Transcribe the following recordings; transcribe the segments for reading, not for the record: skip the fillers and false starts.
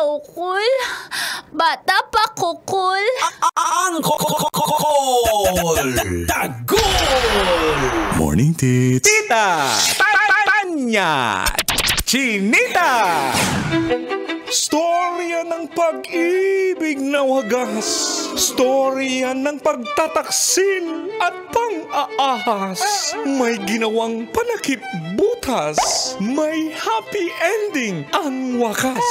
ukol. Bata pa kukol. Ang kokol! Tagol! Morning, tits. Tita! Tanya! Chinita! Storya ng pag-ibig na wagas. Storya ng pagtataksil at pang-aahas. May ginawang panakip butas. May happy ending ang wakas.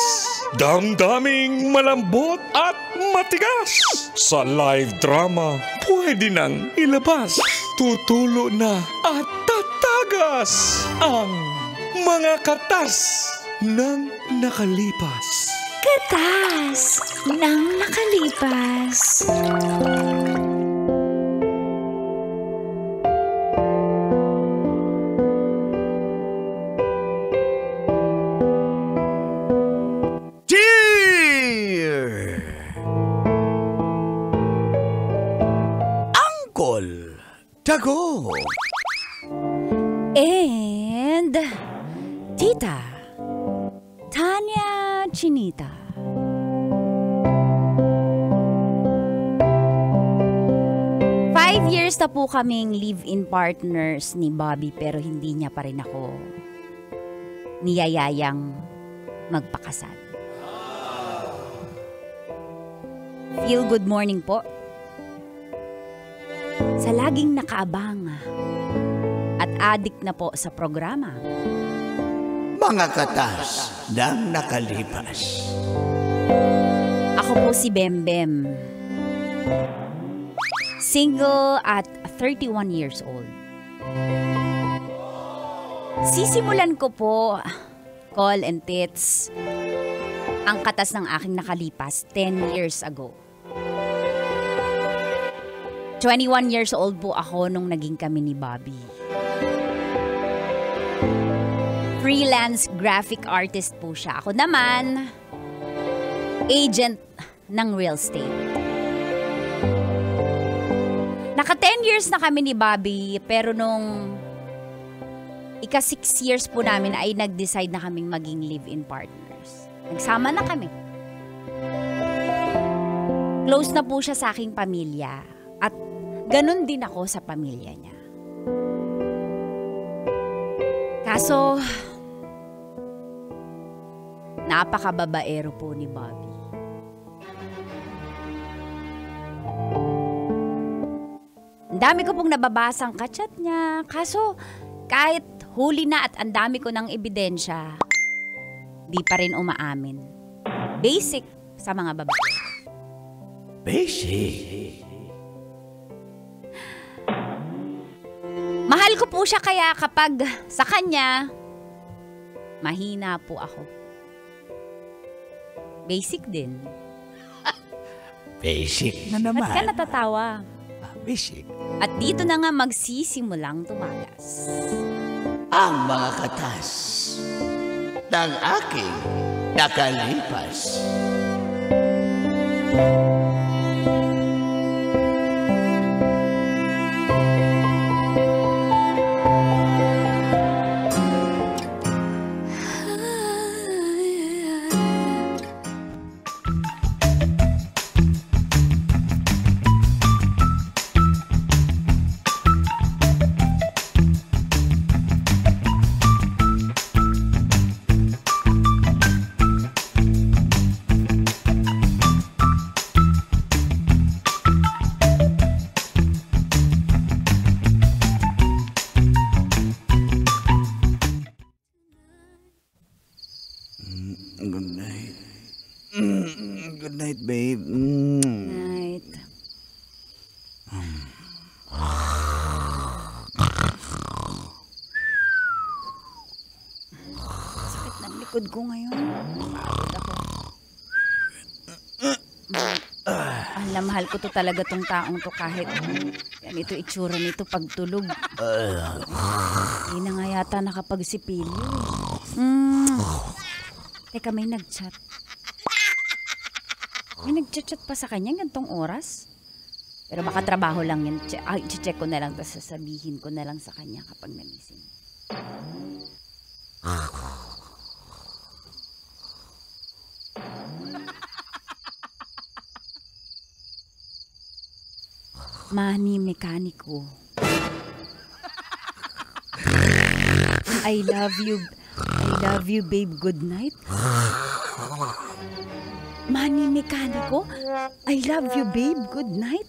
Damdaming malambot at matigas. Sa live drama, pwede nang ilabas. Tutulo na at tatagas ang mga katas ng nakalipas. Katas ng nakalipas. Cheer! Angkol! Tago! And Tita Tanya Chinita. Five years na po kaming live-in partners ni Bobby pero hindi niya pa rin ako niyayayang magpakasal. Feel good morning po. Sa laging nakaabang at addict na po sa programa. Mga katas ng nakalipas. Ako po si Bembem. Single at 31 years old. Sisimulan ko po, call and tits, ang katas ng aking nakalipas 10 years ago. 21 years old po ako nung naging kami ni Bobby. Freelance graphic artist po siya. Ako naman, agent ng real estate. Naka 10 years na kami ni Bobby, pero nung ika 6 years po namin ay nag-decide na kaming maging live-in partners. Nagsama na kami. Close na po siya sa aking pamilya at ganun din ako sa pamilya niya. Kaso, napakababaero po ni Bobby. Ang dami ko pong nababasang kachat niya. Kaso, kahit huli na at ang dami ko ng ebidensya, di pa rin umaamin. Basic sa mga babae. Basic. Mahal ko po siya kaya kapag sa kanya, mahina po ako. Basic din. Basic na naman. Ba't ka natatawa? Basic. At dito na nga magsisimulang tumagas. Ang mga katas ng aking nakalipas. Good night. Good night, babe. Night. Sakit ng likod ko ngayon. Mahal na mahal ko to talaga tong taong to kahit ganito itsura nito pagtulog. Hindi na nga yata nakapagsipilyo. Teka, may nag-chat. May nag-chat pa sa kanya gantong oras. Pero baka trabaho lang yun. I-check ko na lang, tapos sasabihin ko na lang sa kanya kapag nagising. Manny Mekaniko. I love you, babe. Good night. Manny Mekaniko? I love you, babe. Good night.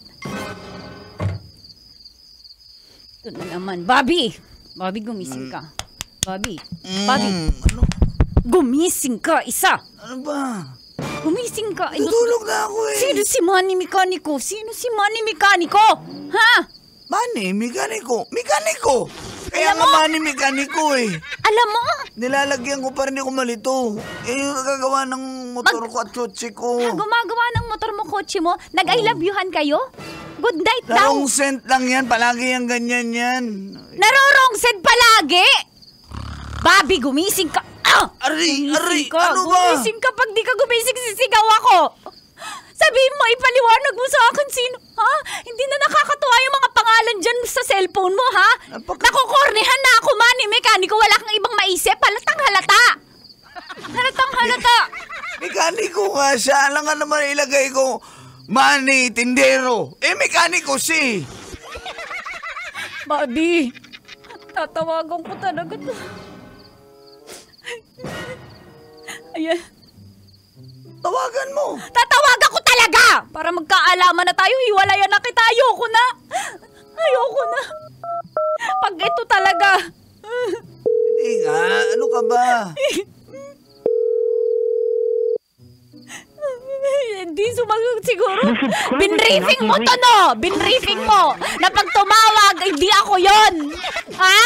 Ito na naman. Bobby! Bobby, gumising ka. Bobby. Ano? Gumising ka, isa! Ano ba? Gumising ka. Tutulog na ako eh. Sino si Manny Mekaniko? Ha? Manny Mekaniko? Mekaniko! Kaya Alam nga mo? Manny Mekaniko eh. Alam mo? Nilalagyan ko pa rin ako malito. Yung gagawa ng motor ko at kotse ko. Gumagawa ng motor mo, kotse mo. Nag-I love youhan kayo? Good night daw. Narong scent lang yan. Palagi yung ganyan yan. Narorongset palagi! Bobby, gumising ka. Aray! Ka. Ano ba? Gumising ka. Pag di ka gumising, sisigaw ako. Sabihin mo, ipaliwanag mo sa akin sino. Ha? Hindi na nakakatuwa yung mga pangalan dyan sa cellphone mo, ha? Nakukornehan na ako, Manny Mekaniko. Wala kang ibang maisip. Halatang halata. Halatang halata. Mekaniko nga siya. Alam nga naman ilagay ko, Manny Tindero. Mekaniko si. Bobby, tatawagan ko talaga to. Ayan. Tawagan mo. Tatawagan ko talaga! Para magkaalaman na tayo, hiwalayan na kita. Ayoko na. Pag ito talaga. Hindi nga. Ano ka ba? Hindi sumagot siguro. Binriefing mo to, no? Binriefing mo. Na pag tumawag, hindi ako yon. Ha?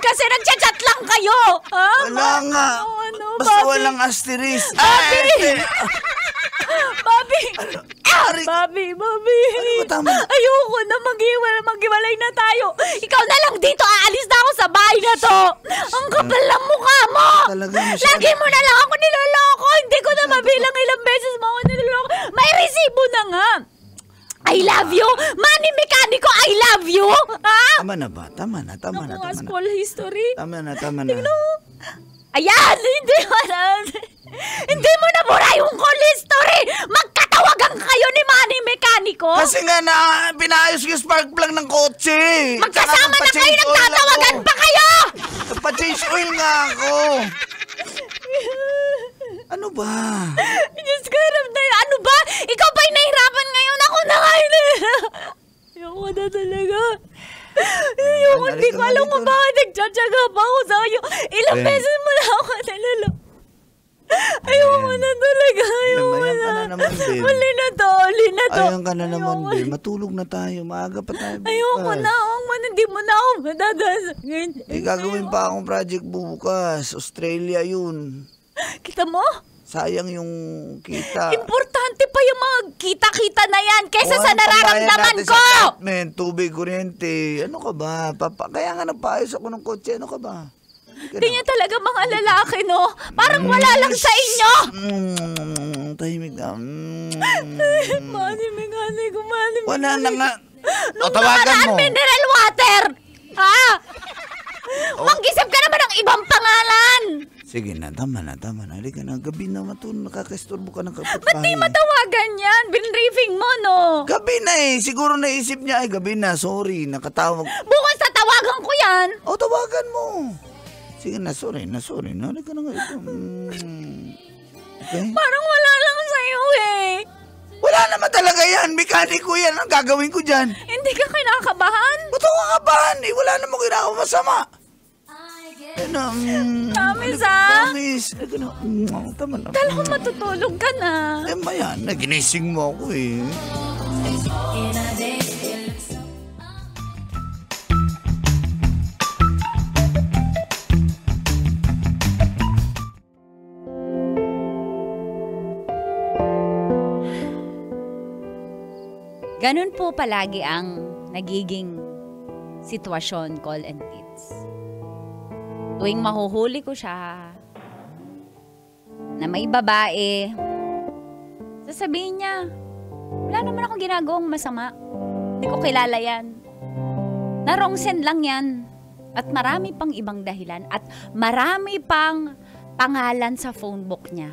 Kasi nagchat-chat lang kayo. Ha? Wala nga. Ano, Basta Bobby? walang asterisk. Bobby! Aray! Bobby! Ano ba tama? Ayoko na maghiwalay na tayo. Ikaw na lang dito. Aalis na ako sa bahay na to. Ang kapal ng mukha mo. Talaga masyado. Lagi mo na lang ako niloloko. Hindi ko na mabilang ilang beses mo ako niloloko. May resibo na nga. I love you. Manny Mekaniko, I love you. Ha? Tama na ba? Tama na. Naku nga, school history. Tama na. Ayan! Hindi mo na mura yung call history! Magkatawagan kayo ni Manny Mekaniko! Kasi nga na pinaayos yung spark plug ng kotse. Magkasama Tsaka na kayo, nagpa-change oil nagtatawagan ako. pa kayo! Nagpa-change oil nga ako. Ano ba? Diyos ko, ano ba? Ikaw ba'y nahirapan ngayon? Ako na ngayon! Ayoko na talaga. Ayoko, hindi ko alam kung bakit nagtsatsaga pa ako sa iyo. Ilang beses mo na ako nalalo. Ayoko na talaga. Ayoko Ayan na. ka na naman, babe. Uli na to. Ayan ka na naman, babe. Matulog na tayo. Maaga pa tayo. Ayoko na. Hindi mo na ako madadasagin. Gagawin pa akong project bukas. Australia yun. Kita mo? Sayang yung kita. Importante pa yung mga kita-kita na yan kesa sa Ano nararamdaman natin ko! Sa apartment, tubig, kuryente. Ano ka ba? Kaya nga nagpaayos ako ng kotse. Ano ka ba? Hindi niya talaga mga lalaki, no? Parang wala lang sa inyo! Tahimik na. Manny Mekaniko, Manny Mekaniko. Wala na nga. Nung Tawagan nakaraan, mo. mineral water! Ha? Mag-isip ka naman ng ibang pangalan! Sige na, tama na. Halika na. Gabi na matulog. Nakakastorbo ka ng Ba't di kapatbahay. matawagan yan? Binriefing mo, no? Gabi na eh. Siguro naisip niya, ay gabi na. Sorry, nakatawag. Bukas tatawagan ko yan! O, tawagan mo. Sige na, sorry na. Halika na nga ito. Okay? Parang wala lang sa'yo, eh. Wala naman talaga yan. Mekaniko yan. Ang gagawin ko dyan? Hindi ka kinakabahan? Ba't ako kakabahan eh? Wala namang ginagawa masama. Promise, ha? Promise. Tama na. Kala ko matutulog ka na. Maya, naginising mo ako eh. Ganun po palagi ang nagiging sitwasyon, call and tits. Tuwing mahuhuli ko siya na may babae, sasabihin niya, wala naman akong ginagawang masama. Hindi ko kilala yan. Na-wrong send lang yan. At marami pang ibang dahilan at marami pang pangalan sa phone book niya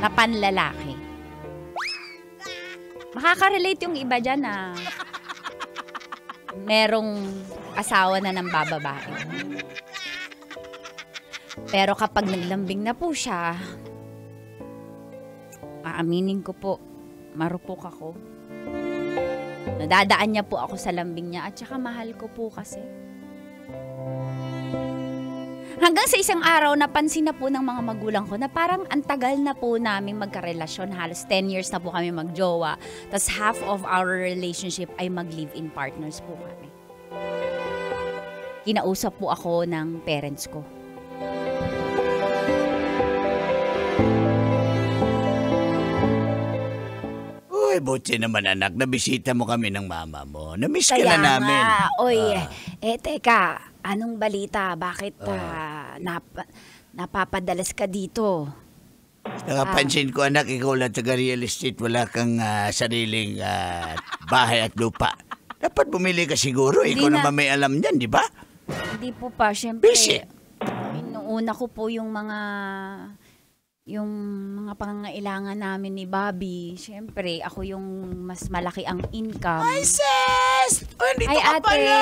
na panlalaki. Makaka-relate yung iba dyan merong asawa na ng bababae. Pero kapag naglambing na po siya, aaminin ko po, marupok ako. Nadadaan niya po ako sa lambing niya at saka mahal ko po kasi. Hanggang sa isang araw, napansin na po ng mga magulang ko na parang ang tagal na po namin magkarelasyon. Halos 10 years na po kami magjowa. Tapos half of our relationship ay mag-live-in partners po kami. Kinausap po ako ng parents ko. Uy, buti naman anak, nabisita mo kami ng mama mo. Namiss ka na namin. Nga, oy, teka, anong balita? Bakit napapadalas ka dito? Nakapansin ko anak, ikaw lang taga real estate, wala kang sariling bahay at lupa. Dapat bumili ka siguro, ikaw naman may alam niyan, di ba? Hindi po pa, syempre. Busy. Inuuna ko po yung mga pangangailangan namin ni Bobby. Syempre, ako yung mas malaki ang income. Ay, sis! Oh, dito Ay, ka ate, pala!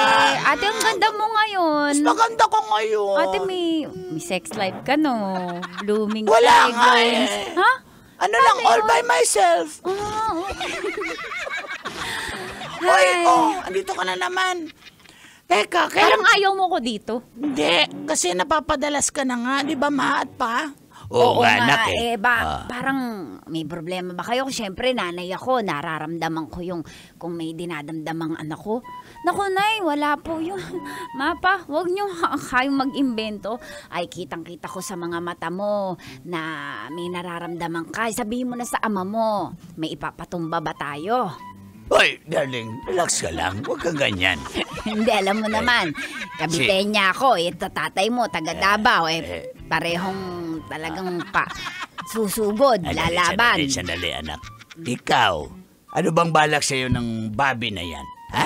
ate, ang ganda mo ngayon. Mas maganda ko ngayon. Ate, may sex life ka, no? Blooming Wala nga fragrance. eh. Ha? Ano lang, all by myself. Uy, andito ka na naman. Teka, Parang ayaw mo ko dito. Hindi, kasi napapadalas ka na nga, di ba, ma at pa? Oo nga, anak eh. Parang may problema ba kayo? Siyempre, nanay ako, nararamdaman ko yung kung may dinadamdamang anak ko. Naku, nay, wala po yun. Mapa, huwag niyo kayong mag-imbento. Ay, kitang-kita ko sa mga mata mo na may nararamdaman ka. Sabihin mo na sa ama mo, may ipapatumba ba tayo? Hoy, darling, relax ka lang. Huwag kang ganyan. Hindi, alam mo naman. Kabitenya ako, tatay mo, taga Davao, parehong talagang susugod, lalaban. Sandali, anak. Ikaw, ano bang balak sa'yo ng Bobby na yan? Ha?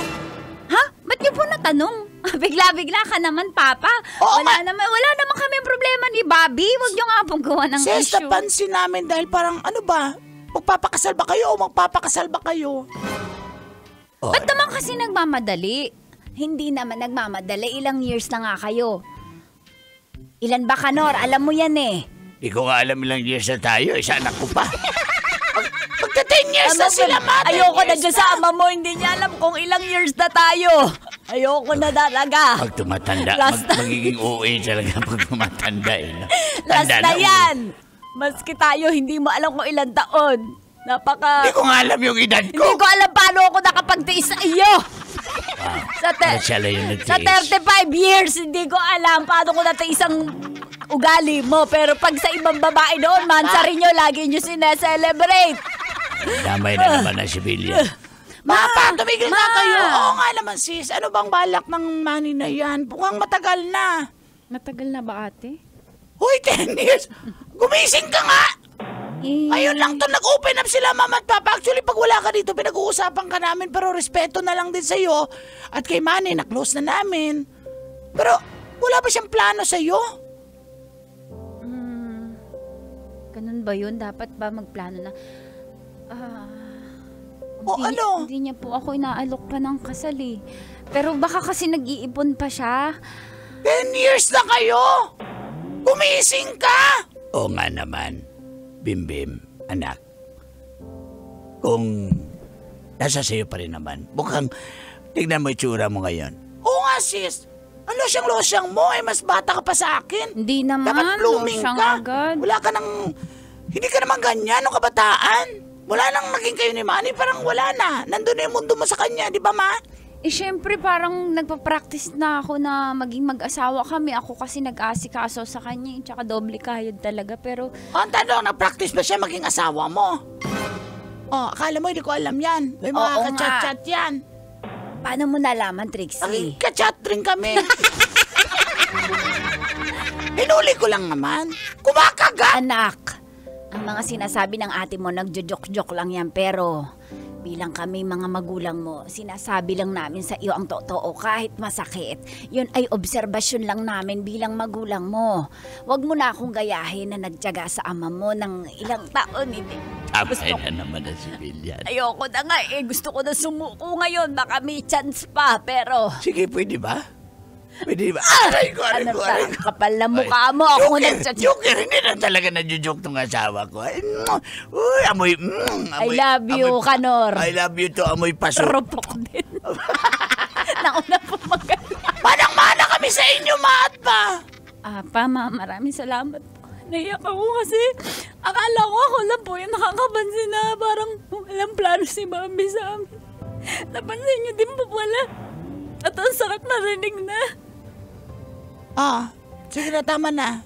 Ha? Ba't niyo po natanong? Bigla-bigla ka naman, Papa. Wala naman kami problema ni Bobby. Huwag niyo nga pong gawa ng Sis, issue. napansin namin dahil parang ano ba? Magpapakasal ba kayo o magpapakasal ba kayo? Ba't naman kasi nagmamadali? Hindi naman nagmamadali. Ilang years na nga kayo. Ilan ba, Kanor? Alam mo yan eh. Di ko nga alam ilang years na tayo. Isa anak ko pa. Magka 10 years na sila, ma. Ayoko na dyan sa ama mo. Hindi niya alam kung ilang years na tayo. Ayoko na talaga. Pag tumatanda, magiging OA talaga pag tumatanda eh. No? Last na yan. Maski tayo, hindi mo alam kung ilang taon. Hindi ko nga alam yung edad ko. Hindi ko alam paano ako nakapagtiis sa iyo. Wow. Sa 35 years, hindi ko alam paano ko natiis ang ugali mo. Pero pag sa ibang babae doon, mansa rin nyo, lagi nyo sineselebrate. Damay na naman ang civilian. Mapa, tumigil na kayo. Oo nga naman, sis. Ano bang balak ng money na yan? Mukhang matagal na. Matagal na ba, ate? Hoy, 10 years. Gumising ka nga. Ngayon lang to nag-open up sila, mama at papa. Actually, pag wala ka dito, pinag-uusapan ka namin. Pero respeto na lang din sa'yo. At kay Manny, na-close na namin. Pero, wala ba siyang plano sa'yo? Ganun ba yun? Dapat ba magplano na? Ano? Hindi niya po ako inaalok pa ng kasal eh. Pero baka kasi nag-iipon pa siya. 10 years na kayo? Gumising ka? Oo nga naman. Bimbim, anak. Kung nasa sa'yo pa rin naman, mukhang tignan mo itsura mo ngayon. Oo nga, sis. Ang losyang-losyang mo, mas bata ka pa sa akin. Hindi naman. Dapat blooming losyang ka. agad. Wala ka nang... Hindi ka naman ganyan nung kabataan. Wala nang naging kayo ni Manny, parang wala na. Nandun na yung mundo mo sa kanya, di ba, ma? Siyempre parang nagpa-practice na ako na maging mag-asawa kami. Ako kasi nag-asikaso sa kanya, tsaka doble kayod talaga. Pero... Ang tanong, nag-practice ba siya maging asawa mo? Akala mo, hindi ko alam yan. May mga kachat-chat yan. Paano mo nalaman, Trixie? Ang kachat rin kami. Hinuli ko lang naman. Kumakagat! Anak, ang mga sinasabi ng ate mo, nagjo-joke-joke lang yan. Pero bilang kami mga magulang mo, sinasabi lang namin sa iyo ang totoo kahit masakit. Yun ay obserbasyon lang namin bilang magulang mo. Huwag mo na akong gayahin na nagtiyaga sa ama mo ng ilang taon. Hindi. Abay na naman na si Bilyan. Ayoko na nga eh. Gusto ko na sumuko ngayon. Baka may chance pa, pero... Sige, pwede ba? Pwede ba? Aray ko, aray Ano ko, ka? aray ko. Kapal na mukha mo. Ako Joker, hindi na talaga nadjujok tong asawa ko. Uy, amoy, I love you, Kanor. I love you to, amoy paso. Ropok din. Nauna po magaling. Manang-mana kami sa inyo, maat pa. Maraming salamat po. Naiyak ako kasi akala ko ako lang po yung nakakapansin na parang walang plano si Mami sa amin. Napansin niyo din po pala. At ang sakit narinig na. Sige na, tama na.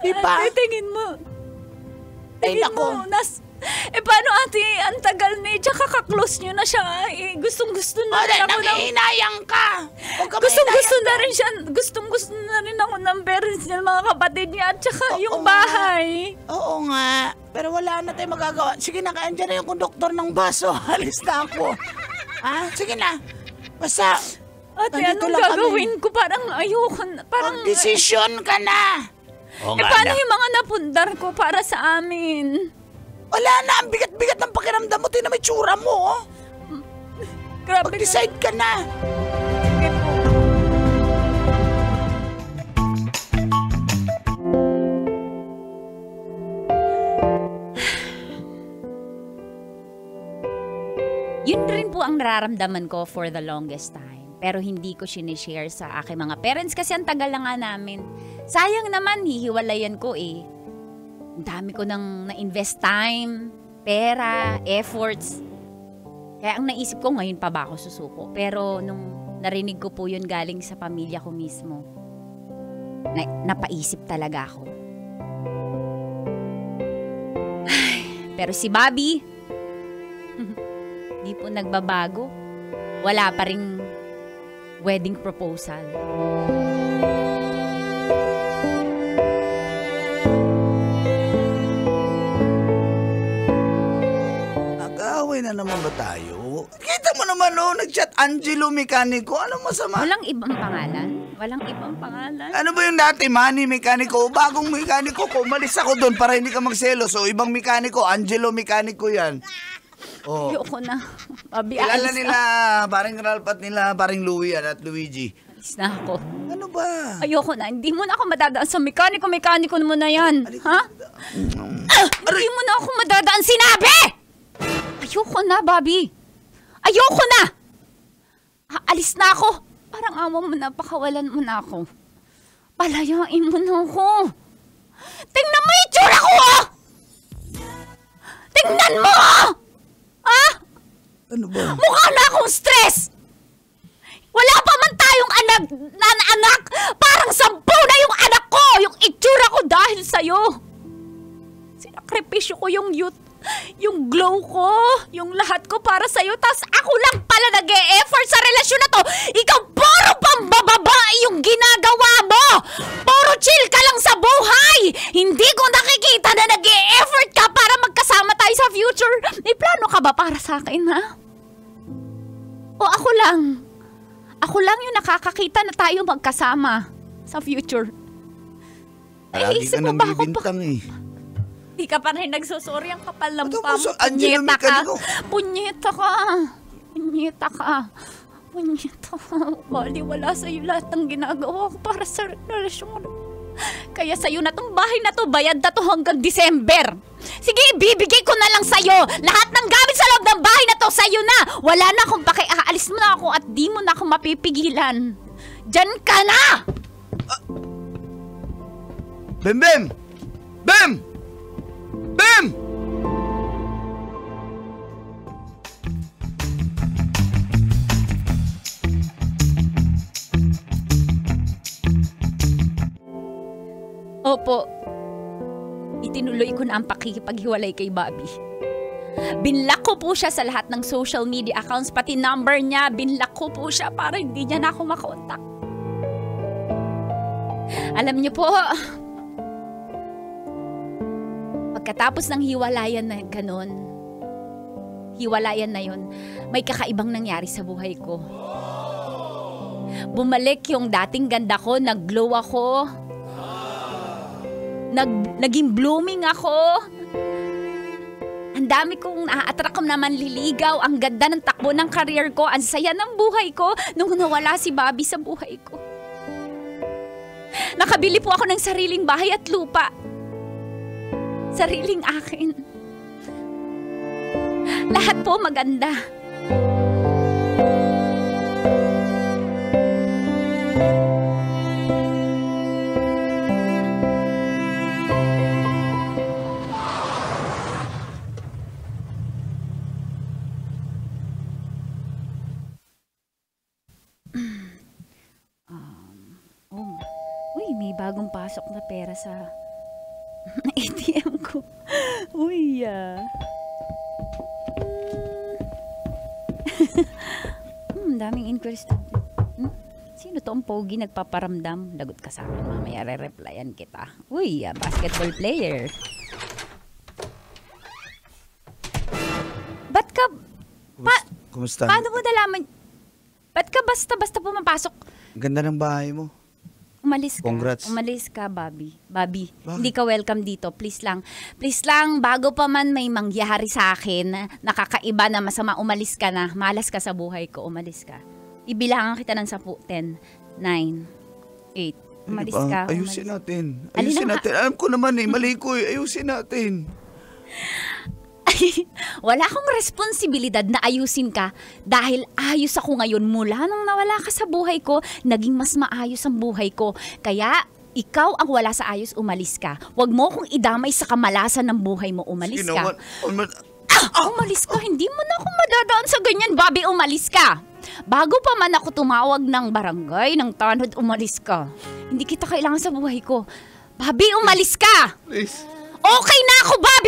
Di ba? Ate, tingin mo. Ay, Tingin nako. mo. Paano ate, ang tagal ni, tsaka ka-close niyo na siya. Gustong-gusto na rin ako ng... Nangihinayang ka. Gustong-gusto na rin siya. Gustong-gusto na rin ako ng parents niya, mga kapatid niya, at tsaka yung bahay. Oo nga. Pero wala na tayong magagawa. Sige na, andyan na yung konduktor ng baso. Alis na ako. Sige na. Basta, Ate, nandito anong lang gagawin ko? Parang ayoko na. Parang... Mag-desisyon ka na. paano yung mga napundar ko para sa amin? Wala na. Ang bigat-bigat ng pakiramdam mo. Tingnan mo yung tsura mo. Oh. Grabe. Mag-decide ka na. Sige po. Yun rin po ang nararamdaman ko for the longest time. Pero hindi ko sinishare sa aking mga parents kasi ang tagal na nga namin. Sayang naman, hihiwalayan ko eh. Ang dami ko nang na-invest time, pera, efforts. Kaya ang naisip ko, ngayon pa ba ako susuko? Pero nung narinig ko po yun galing sa pamilya ko mismo, napaisip talaga ako. Pero si Bobby, di po nagbabago. Wala pa ring wedding proposal. Nag-aaway na naman ba tayo? Kita mo naman, nag-chat Angelo Mekaniko. Ano masama? Walang ibang pangalan? Walang ibang pangalan? Ano ba yung dati, Manny Mekaniko? Bagong mekaniko ko. Umalis ako doon para hindi ka magselo. So, ibang mekaniko, Angelo Mekaniko yan. Oh. Ayoko na. Bobby, Kilala alis nila, paring Ralph at nila, paring Louie yan at Luigi. Alis na ako. Ano ba? Ayoko na. Hindi mo na ako madadaan sa mekaniko mo na yan. Ha? Hindi mo na ako madadaan. Sinabi! Ayoko na, Bobby. Ayoko na! Alis na ako. Parang amo mo na, pakawalan mo na ako. Palayain mo na ako. Tingnan mo yung itsura ko, oh! Tingnan mo, oh! Ah? Ano ba? Mukha na akong stress! Wala pa man tayong anak! Parang 10 na yung anak ko! Yung itsura ko dahil sa'yo! Sinakripisyo ko yung youth, yung glow ko, yung lahat ko para sa'yo, tas ako lang pala nag-e-effort sa relasyon na to! Ikaw puro pambababae yung ginagawa mo! Puro chill ka lang sa buhay! Hindi ko nakikita na nag-e-effort ka para magkasama tayo sa future! May plano ka ba para sa akin, ha? O ako lang? Ako lang yung nakakakita na tayo magkasama sa future. Lagi ka nang bibintang eh. Di ka pa rin nagsusorry ang kapal ng Ano mukha ba, mo. Angelo Mekaniko? Punyeta ka. Punyeta ka. Punyeta ka. Bali, wala sa'yo lahat ng ginagawa ko para sa relasyon ko. Kaya sa'yo na tong bahay na to, bayad na to hanggang December. Sige, ibibigay ko na lang sa'yo. Lahat ng gamit sa loob ng bahay na to, sa'yo na. Wala na akong aalis mo na ako at di mo na ako mapipigilan. Diyan ka na! Bem! Bem! Bem! Bem! Opo, itinuloy ko na ang pakikipaghiwalay kay Bobby. Binlock ko po siya sa lahat ng social media accounts, pati number niya, binlock ko po siya para hindi niya na ako makontak. Alam niyo po, pagkatapos ng hiwalayan na ganun, hiwalayan na yon, may kakaibang nangyari sa buhay ko. Bumalik yung dating ganda ko, nag-glow ako. Naging blooming ako. Ang dami kong na-attract na manliligaw. Ang ganda ng takbo ng career ko. Ang saya ng buhay ko nung nawala si Bobby sa buhay ko. Nakabili po ako ng sariling bahay at lupa. Sariling akin. Lahat po maganda. Uy, may bagong pasok na pera sa ATM ko. Uy, daming inquest. Sino to ang pogi nagpaparamdam? Lagot ka sa akin, mamaya re-replyan kita. Uy, basketball player. Ba't ka... Kumusta? Paano mo nalaman? Ba't ka basta-basta pumapasok? Ganda ng bahay mo. Umalis ka. Congrats. Umalis ka, Bobby. Bobby, Bakit? hindi ka welcome dito. Please lang. Please lang, bago pa man may mangyari sa akin, nakakaiba na masama, umalis ka na. Malas ka sa buhay ko, umalis ka. Ibilangan kita ng 10, 9, 8. Umalis ka. Ayusin natin. Alin Ayusin ang- natin. Alam ko naman mali ko Ayusin natin. Wala akong responsibilidad na ayusin ka dahil ayos ako ngayon mula nung nawala ka sa buhay ko, naging mas maayos ang buhay ko. Kaya ikaw ang wala sa ayos, umalis ka. Huwag mo kong idamay sa kamalasan ng buhay mo, umalis Sige ka. naman. Umalis ka, hindi mo na ako madadaan sa ganyan, Bobby, umalis ka. Bago pa man ako tumawag ng barangay, ng tanod, umalis ka. Hindi kita kailangan sa buhay ko. Bobby, umalis ka. Please. Okay na ako, Bobby!